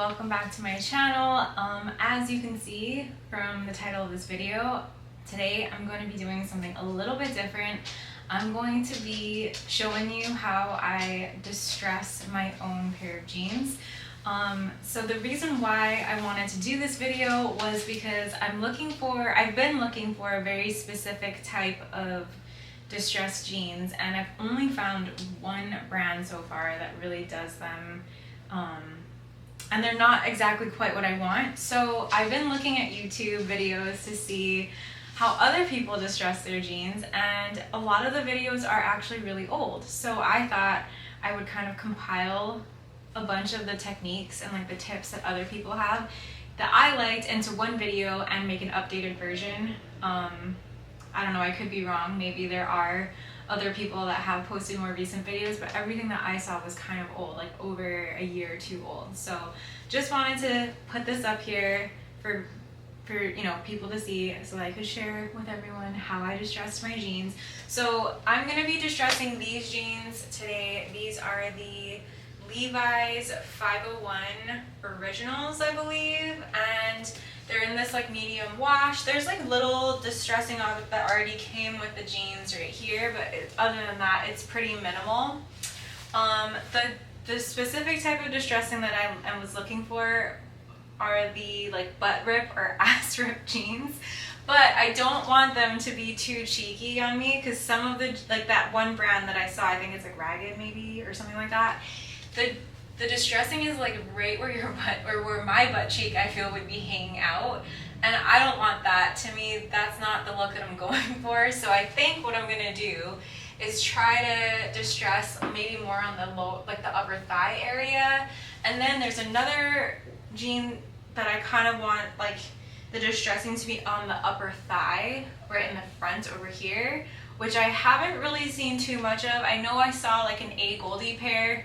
welcome back to my channel. As you can see from the title of this video, today I'm going to be doing something a little bit different. I'm going to be showing you how I distress my own pair of jeans. So the reason why I wanted to do this video was because I've been looking for a very specific type of distressed jeans, and I've only found one brand so far that really does them. And they're not exactly quite what I want. So I've been looking at YouTube videos to see how other people distress their jeans, and a lot of the videos are actually really old. So I thought I would kind of compile a bunch of the techniques and like the tips that other people have that I liked into one video and make an updated version. I don't know, I could be wrong. Maybe there are other people that have posted more recent videos, but everything that I saw was kind of old, like over a year or two old. So just wanted to put this up here for people to see, so that I could share with everyone how I distressed my jeans. So I'm gonna be distressing these jeans today. These are the Levi's 501 Originals, I believe, and they're in this like medium wash. There's like little distressing of it that already came with the jeans right here, but other than that, it's pretty minimal. The specific type of distressing that I was looking for are the like butt rip or ass rip jeans, but I don't want them to be too cheeky on me, because some of the, like that one brand that I saw, I think it's like Ragged maybe or something like that, the distressing is like right where your butt, or where my butt cheek I feel would be hanging out, and I don't want that. To me, that's not the look that I'm going for. So I think what I'm gonna do is try to distress maybe more on the low, like the upper thigh area, and then there's another jean that I kind of want like the distressing to be on the upper thigh, right in the front over here, which I haven't really seen too much of. I know I saw like an A Goldie pair,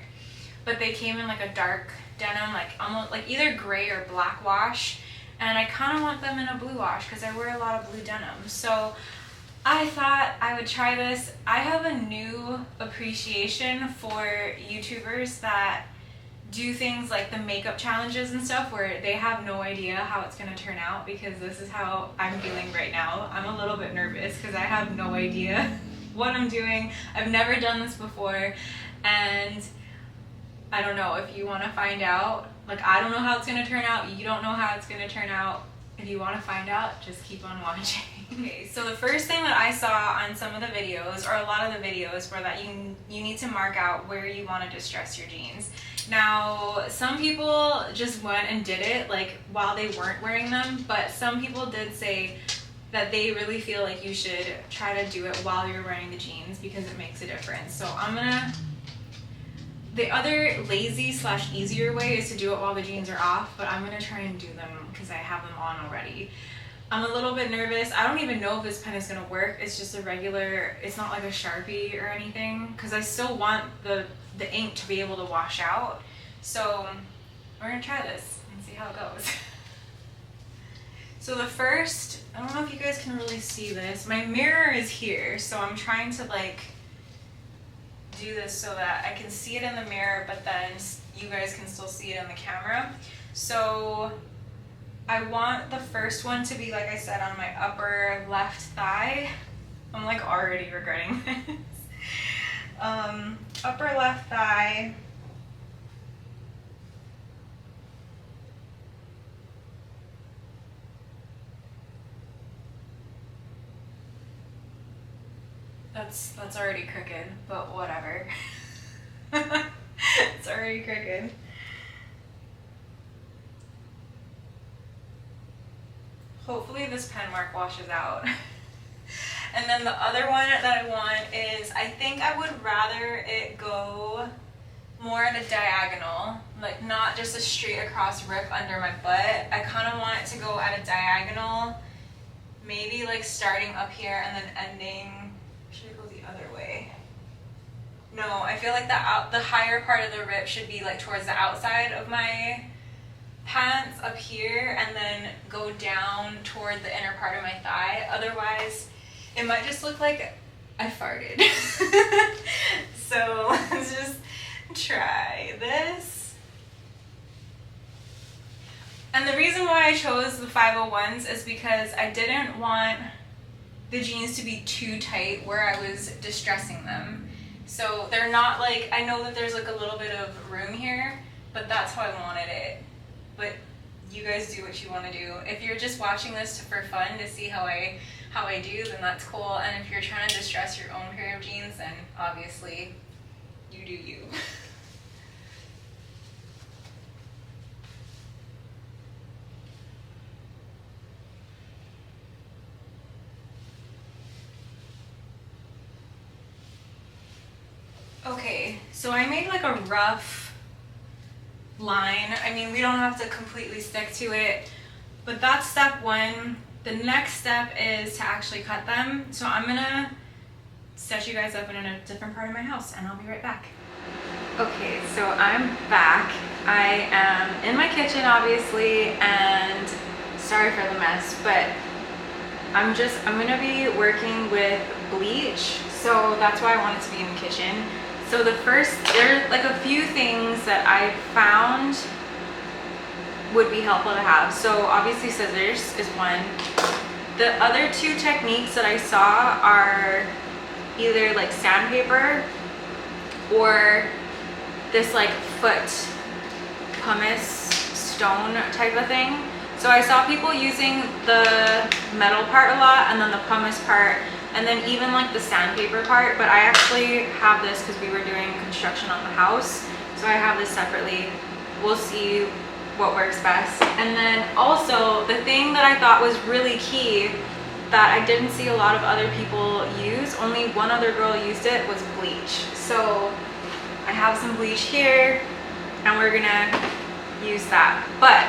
but they came in like a dark denim, like almost like either gray or black wash, and I kind of want them in a blue wash because I wear a lot of blue denim. So I thought I would try this. I have a new appreciation for YouTubers that do things like the makeup challenges and stuff where they have no idea how it's going to turn out, because this is how I'm feeling right now. I'm a little bit nervous because I have no idea what I'm doing. I've never done this before, and I don't know if you want to find out. Like, I don't know how it's going to turn out. You don't know how it's going to turn out. If you want to find out, just keep on watching. Okay, so the first thing that I saw on some of the videos, or a lot of the videos, were that you need to mark out where you want to distress your jeans. Now, some people just went and did it like while they weren't wearing them, but some people did say that they really feel like you should try to do it while you're wearing the jeans because it makes a difference. So the other lazy / easier way is to do it while the jeans are off, but I'm gonna try and do them because I have them on already. I'm a little bit nervous. I don't even know if this pen is gonna work. It's just a regular, it's not like a Sharpie or anything, because I still want the ink to be able to wash out. So we're gonna try this and see how it goes. So the first, I don't know if you guys can really see this. My mirror is here, so I'm trying to like do this so that I can see it in the mirror, but then you guys can still see it in the camera. So I want the first one to be, like I said, on my upper left thigh. I'm like already regretting this. Upper left thigh. That's already crooked, but whatever. It's already crooked. Hopefully this pen mark washes out. And then the other one that I want is, I think I would rather it go more at a diagonal, like not just a straight across rip under my butt. I kind of want it to go at a diagonal, maybe like starting up here and then ending. Should it go the other way? No, I feel like the higher part of the rip should be like towards the outside of my pants up here, and then go down toward the inner part of my thigh. Otherwise, it might just look like I farted. So let's just try this. And the reason why I chose the 501s is because I didn't want the jeans to be too tight where I was distressing them. So they're not like, I know that there's like a little bit of room here, but that's how I wanted it. But you guys do what you want to do. If you're just watching this for fun to see how I do, then that's cool. And if you're trying to distress your own pair of jeans, then obviously you do you. Okay, so I made like a rough line. I mean, we don't have to completely stick to it, but that's step one. The next step is to actually cut them. So I'm gonna set you guys up in a different part of my house and I'll be right back. Okay, so I'm back. I am in my kitchen obviously, and sorry for the mess, but I'm gonna be working with bleach. So that's why I wanted to be in the kitchen. So there's like a few things that I found would be helpful to have. So obviously scissors is one. The other two techniques that I saw are either like sandpaper or this like foot pumice stone type of thing. So I saw people using the metal part a lot, and then the pumice part, and then even like the sandpaper part, but I actually have this because we were doing construction on the house. So I have this separately. We'll see what works best. And then also the thing that I thought was really key that I didn't see a lot of other people use, only one other girl used it, was bleach. So I have some bleach here and we're gonna use that. But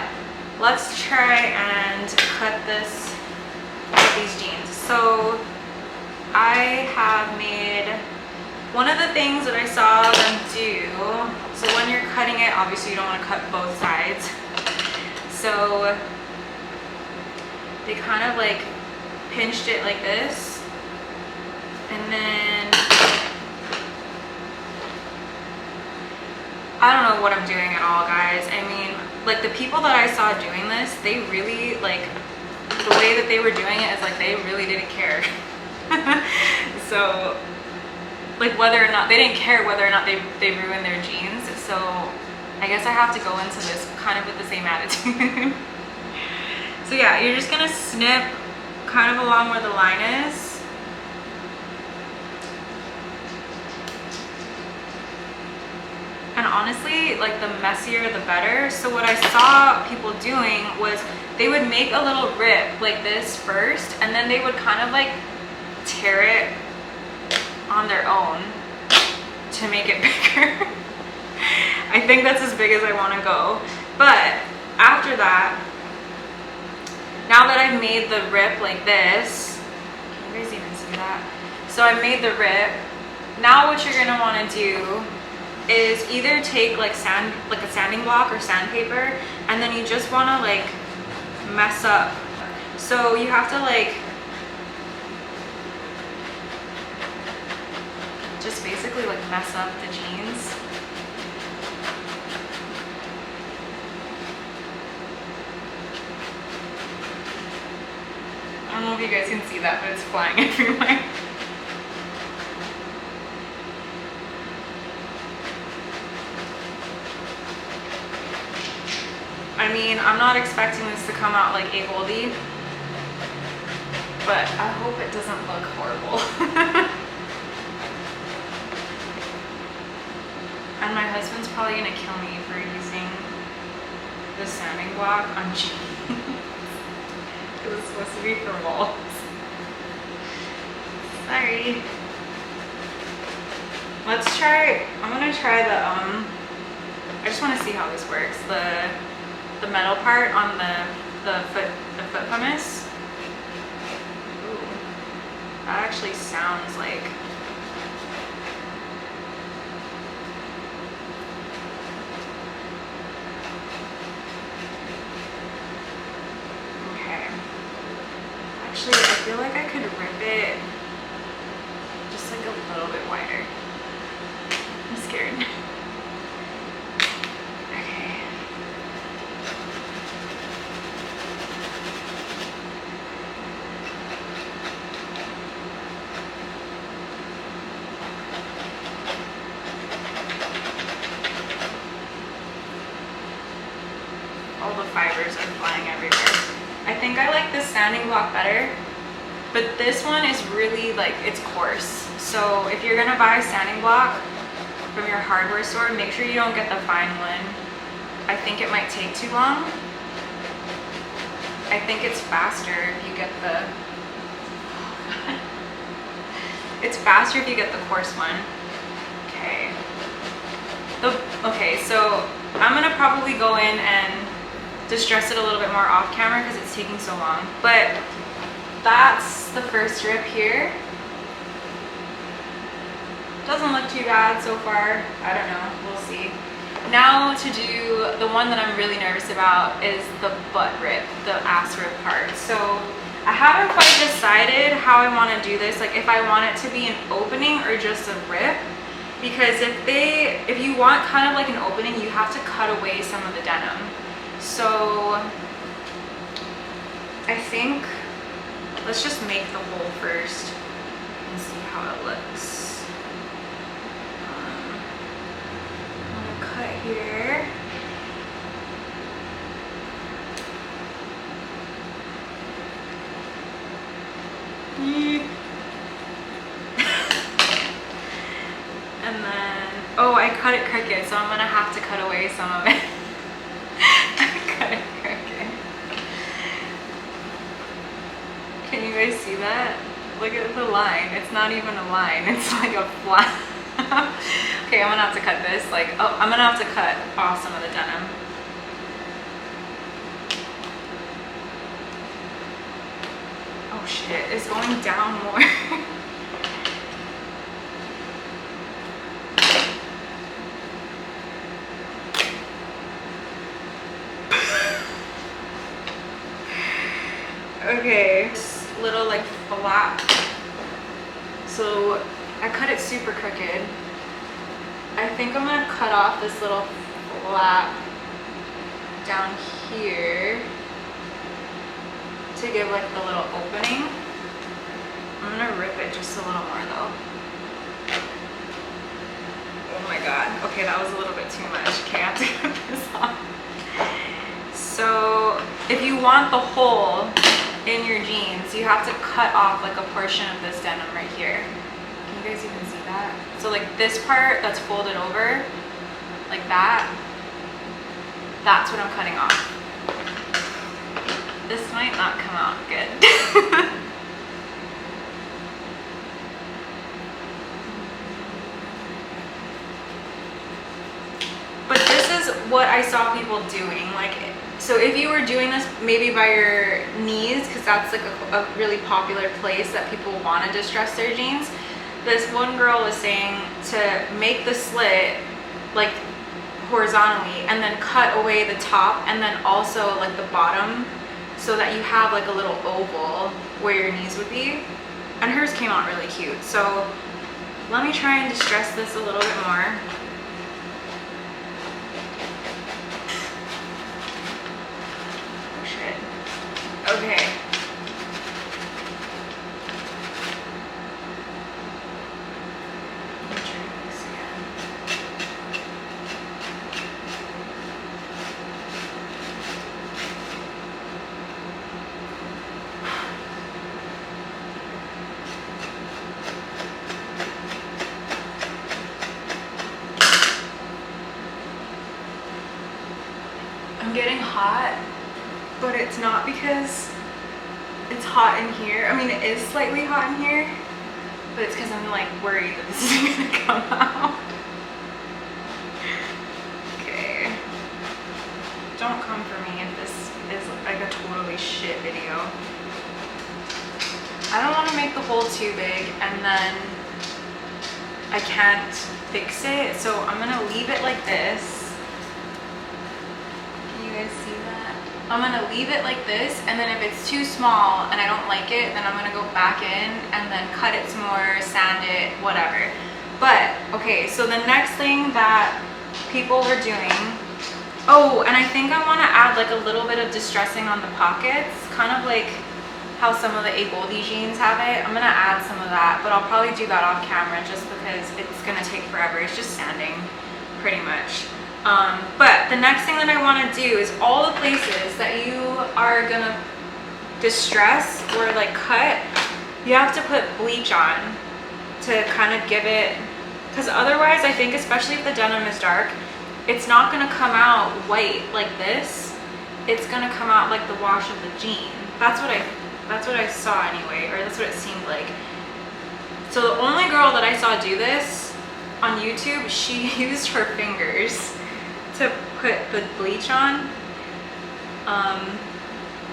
let's try and cut these jeans. So I have made, one of the things that I saw them do, so when you're cutting it, obviously you don't want to cut both sides. So they kind of like pinched it like this, and then I don't know what I'm doing at all, guys. I mean, like the people that I saw doing this, they really, like, the way that they were doing it is like they really didn't care. So like whether or not, they didn't care whether or not they ruined their jeans. So I guess I have to go into this kind of with the same attitude. So yeah, you're just gonna snip kind of along where the line is. And honestly, like the messier the better. So what I saw people doing was they would make a little rip like this first, and then they would kind of like tear it on their own to make it bigger. I think that's as big as I want to go. But after that, now that I've made the rip like this, can you guys even see that? So I made the rip. Now what you're gonna want to do is either take like a sanding block or sandpaper, and then you just want to like mess up. So you have to like just basically like mess up the jeans. I don't know if you guys can see that, but it's flying everywhere. I mean, I'm not expecting this to come out like a goldie, but I hope it doesn't look horrible. And my husband's probably gonna kill me for using the sanding block on jeans. It was supposed to be for walls. Sorry. Let's try, I'm gonna try the, I just wanna see how this works. The metal part on the foot pumice. Ooh, that actually sounds like, okay. Actually, I feel like I could rip it just like a little bit wider. I'm scared. all the fibers are flying everywhere. I think I like this standing block better, but this one is really like, it's coarse. So if you're gonna buy a standing block from your hardware store, make sure you don't get the fine one. I think it might take too long. I think it's faster if you get the, it's faster if you get the coarse one. Okay. Okay, so I'm gonna probably go in and distress it a little bit more off camera because it's taking so long. But that's the first rip here. Doesn't look too bad so far. I don't know, we'll see. Now to do the one that I'm really nervous about is the butt rip, the ass rip part. So I haven't quite decided how I want to do this, like if I want it to be an opening or just a rip. Because if you want kind of like an opening, you have to cut away some of the denim. So I think let's just make the hole first and see how it looks. I'm gonna cut here. And then, oh, I cut it crooked, so I'm gonna have to cut away some of it. I cut it crooked. Can you guys see that? Look at the line. It's not even a line. It's like a flat. Okay, I'm gonna have to cut this. Like, oh, I'm gonna have to cut off some of the denim. Oh shit, it's going down more. Okay, this little like flap. So I cut it super crooked. I think I'm gonna cut off this little flap down here to give like the little opening. I'm gonna rip it just a little more though. Oh my god. Okay, that was a little bit too much. Okay, I have to cut this off. So if you want the hole in your jeans, you have to cut off like a portion of this denim right here. Can you guys even see that? So like this part that's folded over, like that, that's what I'm cutting off. This might not come out good. But this is what I saw people doing. Like, so if you were doing this maybe by your knees, because that's like a really popular place that people want to distress their jeans, this one girl was saying to make the slit like horizontally and then cut away the top and then also like the bottom so that you have like a little oval where your knees would be. And hers came out really cute. So let me try and distress this a little bit more. Okay. Let me try this again. I'm getting hot. But it's not because it's hot in here. I mean, it is slightly hot in here, but it's because I'm like worried that this isn't gonna come out. Okay. Don't come for me if this is like a totally shit video. I don't want to make the hole too big and then I can't fix it, so I'm gonna leave it like this. Can you guys see that? I'm gonna leave it like this, and then if it's too small and I don't like it, then I'm gonna go back in and then cut it some more, sand it, whatever. But okay, so the next thing that people were doing, oh, and I think I want to add like a little bit of distressing on the pockets, kind of like how some of the A Goldie jeans have it. I'm gonna add some of that, but I'll probably do that off camera just because it's gonna take forever. It's just sanding pretty much. But the next thing that I want to do is all the places that you are gonna distress or like cut, you have to put bleach on to kind of give it, because otherwise I think, especially if the denim is dark, it's not gonna come out white like this. It's gonna come out like the wash of the jean. That's what I saw anyway, or that's what it seemed like. So the only girl that I saw do this on YouTube, she used her fingers to put the bleach on.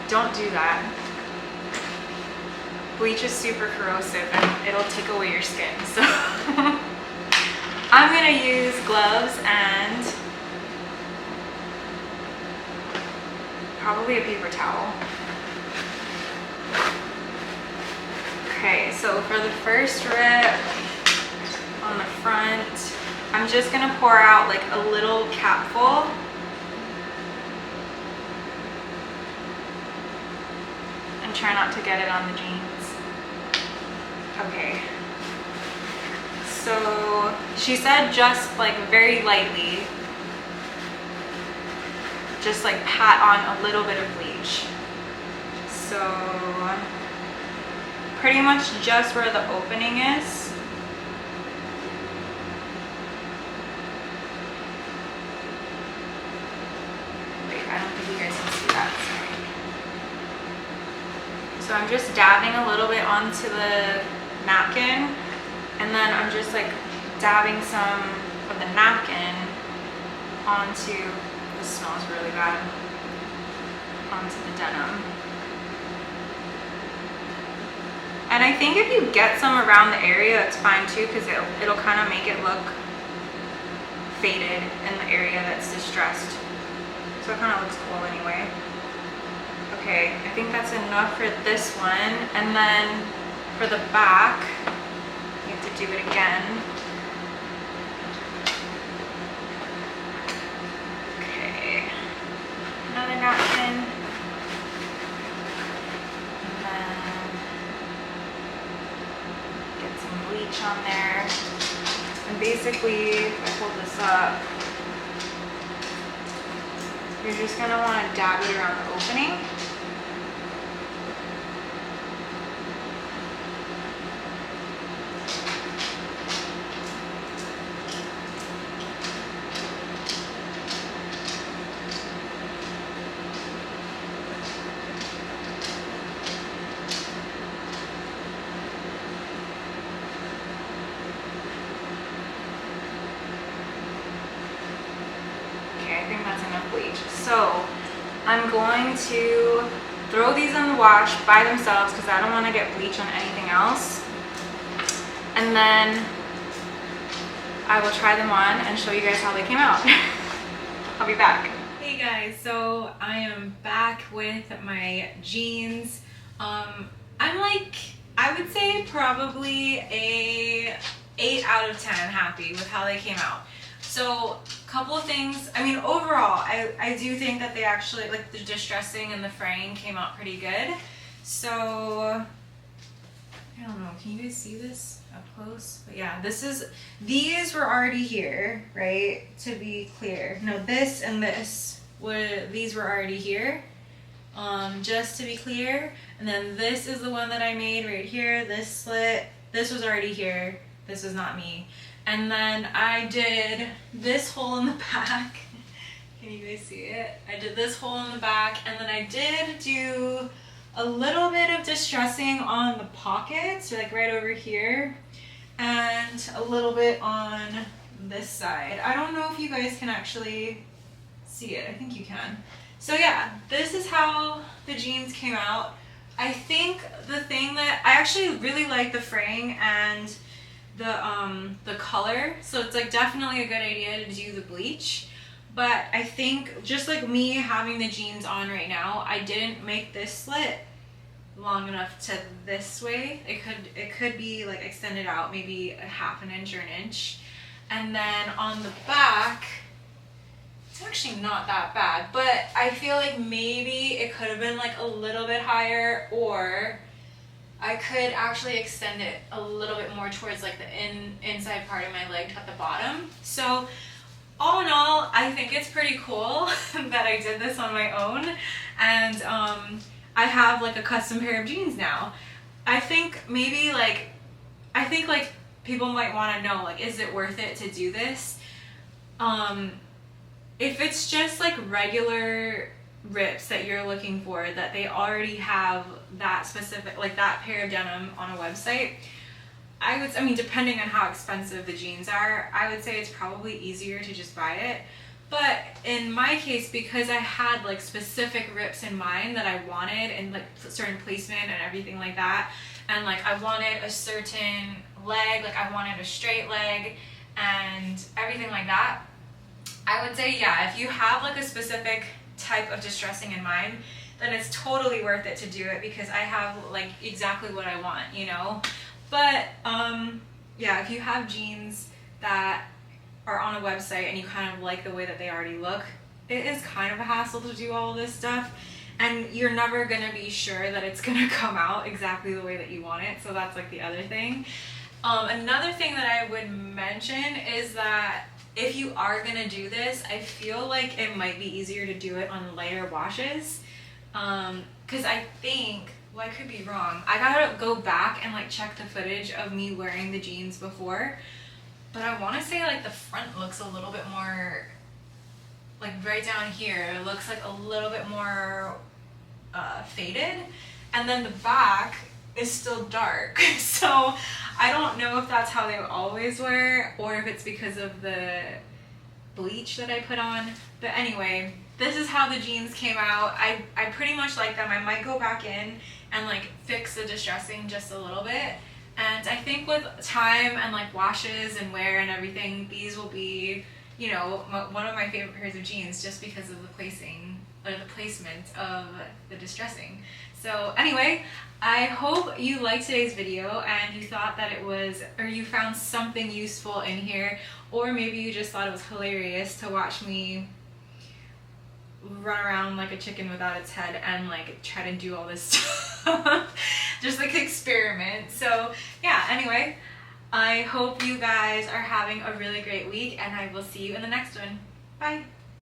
Don't do that. Bleach is super corrosive and it'll take away your skin. So I'm gonna use gloves and probably a paper towel. Okay, so for the first rip on the front, I'm just gonna pour out like a little capful. And try not to get it on the jeans. Okay. So she said just like very lightly, just like pat on a little bit of bleach. So pretty much just where the opening is. Wait, I don't think you guys can see that, sorry. So I'm just dabbing a little bit onto the napkin, and then I'm just like dabbing some of the napkin onto, this smells really bad, onto the denim. And I think if you get some around the area, it's fine too, because it'll kind of make it look faded in the area that's distressed. So it kind of looks cool anyway. Okay, I think that's enough for this one. And then for the back, you have to do it again. Okay, another napkin. And then get some bleach on there. And basically, if I hold this up, you're just gonna want to dab it around the opening. I think that's enough bleach. So I'm going to throw these in the wash by themselves because I don't want to get bleach on anything else. And then I will try them on and show you guys how they came out. I'll be back. Hey guys, so I am back with my jeans. I'm like, I would say probably a 8 out of 10 happy with how they came out. So a couple of things, I mean overall, I do think that they actually, like the distressing and the fraying came out pretty good. So, I don't know, can you guys see this up close? But yeah, these were already here, right? To be clear. No, this and this, these were already here. Just to be clear. And then this is the one that I made right here, this slit. This was already here. This is not me. And then I did this hole in the back. Can you guys see it? I did this hole in the back, and then I did do a little bit of distressing on the pockets, like right over here, and a little bit on this side. I don't know if you guys can actually see it. I think you can. So yeah, this is how the jeans came out. I think the thing that I actually really like the fraying and the color, so it's like definitely a good idea to do the bleach. But I think just like me having the jeans on right now, I didn't make this slit long enough to this way. It could be like extended out maybe a ½ inch or an inch. And then on the back, it's actually not that bad, but I feel like maybe it could have been like a little bit higher, or I could actually extend it a little bit more towards like the inside part of my leg at the bottom. So all in all, I think it's pretty cool that I did this on my own, and I have like a custom pair of jeans now. I think maybe like, people might want to know, like, is it worth it to do this? If it's just like regular rips that you're looking for, that they already have that specific, like that pair of denim on a website, I mean, depending on how expensive the jeans are, I would say it's probably easier to just buy it. But in my case, because I had like specific rips in mind that I wanted, and like certain placement and everything like that, and like I wanted a certain leg, like I wanted a straight leg and everything like that, I would say, yeah, if you have like a specific type of distressing in mind, then it's totally worth it to do it, because I have like exactly what I want, you know? But yeah, if you have jeans that are on a website and you kind of like the way that they already look, it is kind of a hassle to do all this stuff, and you're never gonna be sure that it's gonna come out exactly the way that you want it. So that's like the other thing. Another thing that I would mention is that if you are gonna do this, I feel like it might be easier to do it on lighter washes, because I think, well, I could be wrong, I gotta go back and like check the footage of me wearing the jeans before, but I want to say like the front looks a little bit more, like right down here, it looks like a little bit more faded, and then the back is still dark. So I don't know if that's how they always were, or if it's because of the bleach that I put on. But anyway, this is how the jeans came out. I pretty much like them. I might go back in and like fix the distressing just a little bit. And I think with time and like washes and wear and everything, these will be, you know, one of my favorite pairs of jeans, just because of the placing, or the placement of the distressing. So anyway, I hope you liked today's video and you thought that it was, or you found something useful in here, or maybe you just thought it was hilarious to watch me run around like a chicken without its head and like try to do all this stuff. Just like experiment. So yeah, anyway, I hope you guys are having a really great week, and I will see you in the next one. Bye.